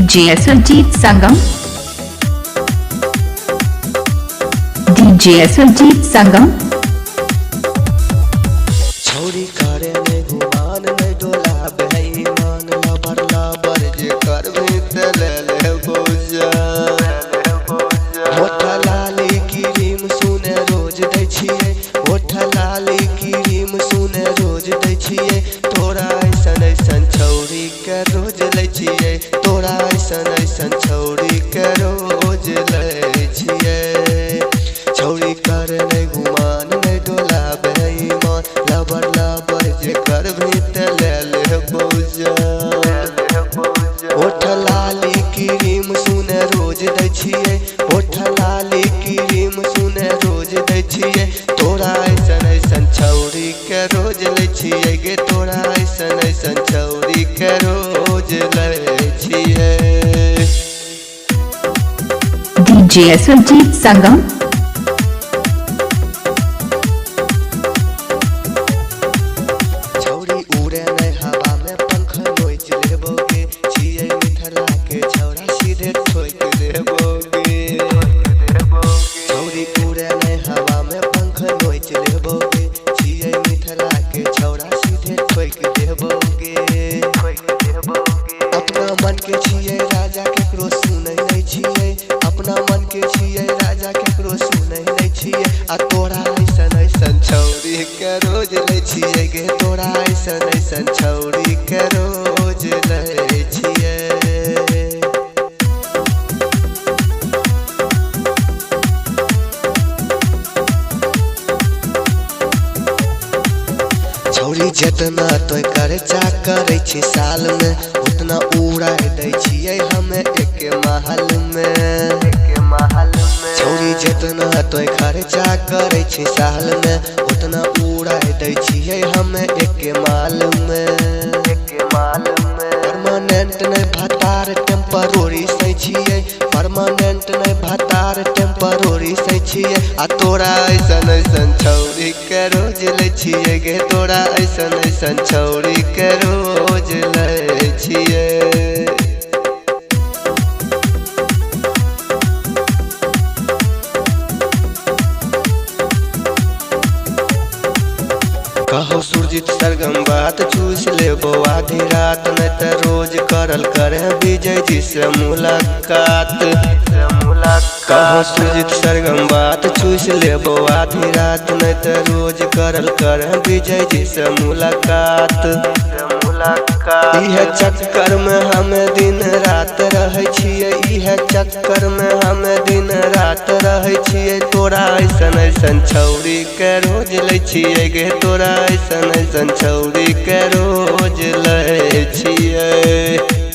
DJ Suljit Sangam, DJ Suljit Sangam, छोरी करे ने गुमान ने डोला बेईमान लबर लबर जे करबे त ले ले बोझा होठ लाली क्रीम सुने रोज दै छियै होठ लाली क्रीम सुने रोज दै छियै तोरा ऐसन ऐसन छौरी के रोज लै छियै तोरा ऐसन ऐसन छौरी के रोज लै छियै छौरी करे ने गुमान ने डोला बेईमान लबर लबर जे करबे त ले ले बोझा होठ लाली क्रीम सुने रोज दै छियै होठ लाली क्रीम सुने रोज दै छियै तोरा ऐसन ऐसन छौरी के रोज लै छियै गे तोरा ऐसन ऐसन छौरी के रोज लै छियै DJ Suljit Sangam, छौरी उड़े नै हवा में पंख नोच लेबोगे छियै मिथिला के छौरा सीधे ठोक देबोगे छौरी उड़े नै हवा में पंख नोच लेबोगे छियै मिथिला के छौरा सीधे ठोक देबोगे अपना मन के छियै राजा केकरो सुनै नै छियै अपना मन के छियै राजा केकरो सुनै नै छियै आ तोरा ऐसन ऐसन छौरी के रोज लै छियै गे तोरा ऐसन ऐसन छौरी के रोज लै छियै छौरी जितना तोय खर्चा करै छी साल में उतना उड़ाय दै छियै हमे एक महल में छौरी जितना तोय खर्चा करै छी साल में उतना उड़ाय दै छियै हमे एक माल में परमानेंट नै भतार टेम्परोरी सै छियै परमानेंट नै भतार टेम्परोरी सै छियै आ तोरा ऐसन ऐसन छौरी के रोज लै छियै गे तोरा ऐसन ऐसन छौरी के रोज लै छियै कहो सुरजीत सरगम बात चूस लेबो आधी रात नहीं तो रोज करल करे विजय जी से मुलाकात कहो सुरजीत सरगम बात चूस लेबो आधी रात नहीं तो रोज करल करे विजय जी से मुलाकात इहे चक्कर में हमें दिन रात रहे छियै इहे चक्कर में हमें दिन रात रहे छियै तोरा ऐसन ऐसन छौरी के रोज लै छियै गे तोरा ऐसन ऐसन छौरी के रोज लै छियै।